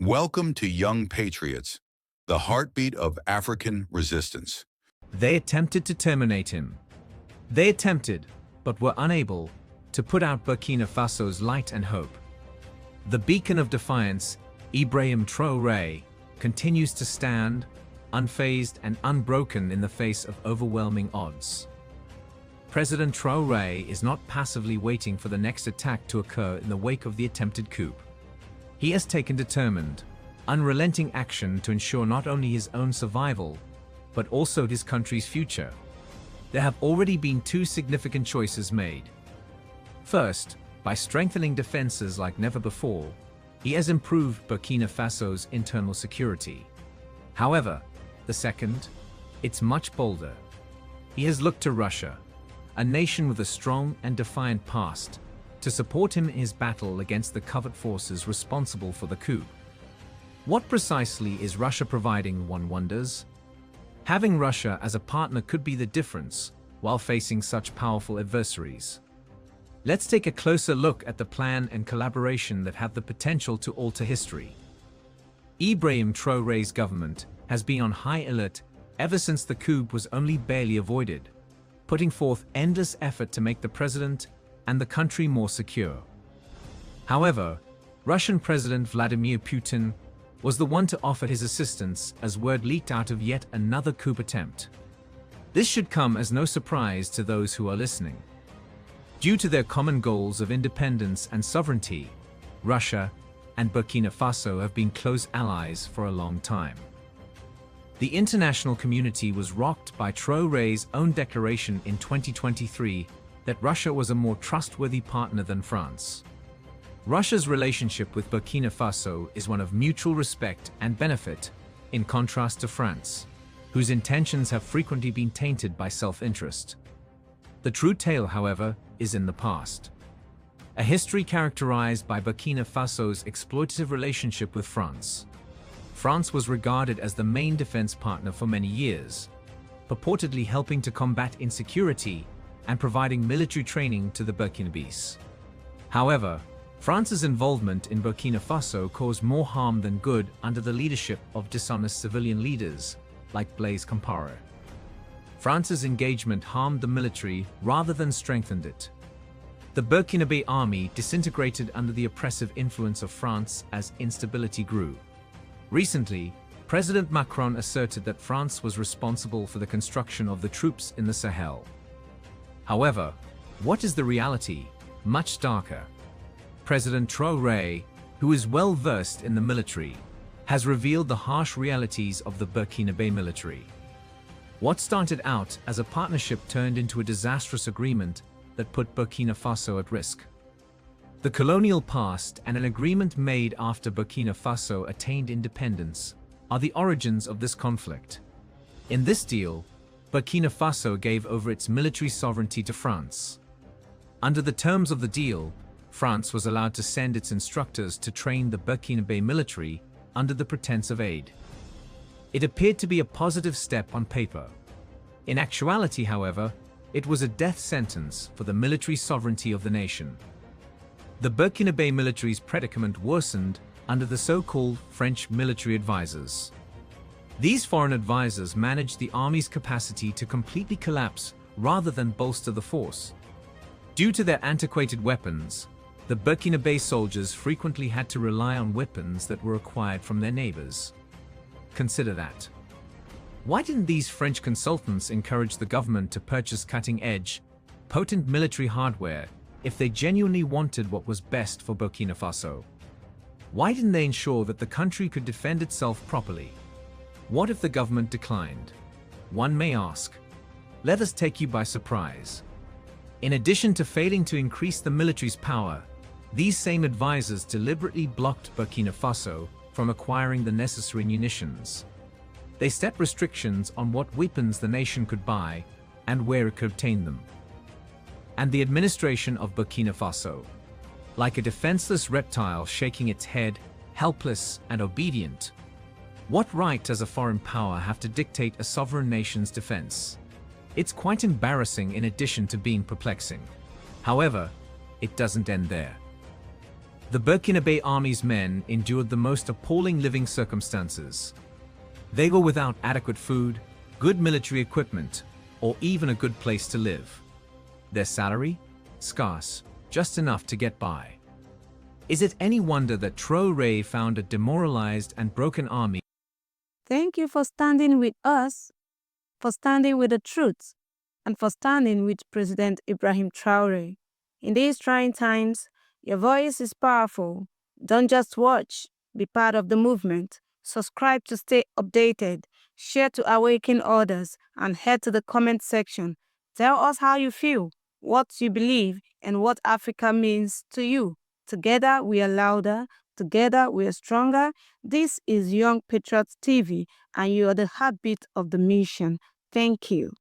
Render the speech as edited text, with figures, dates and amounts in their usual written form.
Welcome to Young Patriots, the heartbeat of African resistance. They attempted to terminate him. They attempted, but were unable, to put out Burkina Faso's light and hope. The beacon of defiance, Ibrahim Traoré, continues to stand, unfazed and unbroken in the face of overwhelming odds. President Traoré is not passively waiting for the next attack to occur in the wake of the attempted coup. He has taken determined, unrelenting action to ensure not only his own survival, but also his country's future. There have already been two significant choices made. First, by strengthening defenses like never before, he has improved Burkina Faso's internal security. However, the second, it's much bolder. He has looked to Russia, a nation with a strong and defiant past, to support him in his battle against the covert forces responsible for the coup. What precisely is Russia providing, one wonders? Having Russia as a partner could be the difference while facing such powerful adversaries. Let's take a closer look at the plan and collaboration that have the potential to alter history. Ibrahim Traoré's government has been on high alert ever since the coup was only barely avoided, putting forth endless effort to make the president and the country more secure. However, Russian President Vladimir Putin was the one to offer his assistance as word leaked out of yet another coup attempt. This should come as no surprise to those who are listening. Due to their common goals of independence and sovereignty, Russia and Burkina Faso have been close allies for a long time. The international community was rocked by Traoré's own declaration in 2023 that Russia was a more trustworthy partner than France. Russia's relationship with Burkina Faso is one of mutual respect and benefit, in contrast to France, whose intentions have frequently been tainted by self-interest. The true tale, however, is in the past. A history characterized by Burkina Faso's exploitative relationship with France. France was regarded as the main defense partner for many years, purportedly helping to combat insecurity and providing military training to the Burkinabés. However, France's involvement in Burkina Faso caused more harm than good under the leadership of dishonest civilian leaders like Blaise Compaoré. France's engagement harmed the military rather than strengthened it. The Burkinabe army disintegrated under the oppressive influence of France as instability grew. Recently, President Macron asserted that France was responsible for the construction of the troops in the Sahel. However, what is the reality? Much darker. President Traoré, who is well versed in the military, has revealed the harsh realities of the Burkinabe military. What started out as a partnership turned into a disastrous agreement that put Burkina Faso at risk. The colonial past and an agreement made after Burkina Faso attained independence are the origins of this conflict. In this deal, Burkina Faso gave over its military sovereignty to France. Under the terms of the deal, France was allowed to send its instructors to train the Burkinabe military under the pretense of aid. It appeared to be a positive step on paper. In actuality, however, it was a death sentence for the military sovereignty of the nation. The Burkinabe military's predicament worsened under the so-called French military advisors. These foreign advisors managed the army's capacity to completely collapse rather than bolster the force. Due to their antiquated weapons, the Burkinabe soldiers frequently had to rely on weapons that were acquired from their neighbors. Consider that. Why didn't these French consultants encourage the government to purchase cutting-edge, potent military hardware if they genuinely wanted what was best for Burkina Faso? Why didn't they ensure that the country could defend itself properly? What if the government declined? One may ask. Let us take you by surprise. In addition to failing to increase the military's power, these same advisors deliberately blocked Burkina Faso from acquiring the necessary munitions. They set restrictions on what weapons the nation could buy and where it could obtain them. And the administration of Burkina Faso, like a defenseless reptile shaking its head, helpless and obedient. What right does a foreign power have to dictate a sovereign nation's defense? It's quite embarrassing in addition to being perplexing. However, it doesn't end there. The Burkina Faso army's men endured the most appalling living circumstances. They were without adequate food, good military equipment, or even a good place to live. Their salary? Scarce, just enough to get by. Is it any wonder that Traoré found a demoralized and broken army? Thank you for standing with us, for standing with the truth, and for standing with President Ibrahim Traoré. In these trying times, your voice is powerful. Don't just watch, be part of the movement. Subscribe to stay updated, share to awaken others, and head to the comment section. Tell us how you feel, what you believe, and what Africa means to you. Together we are louder, together we are stronger. This is Young Patriots TV, and you are the heartbeat of the mission. Thank you.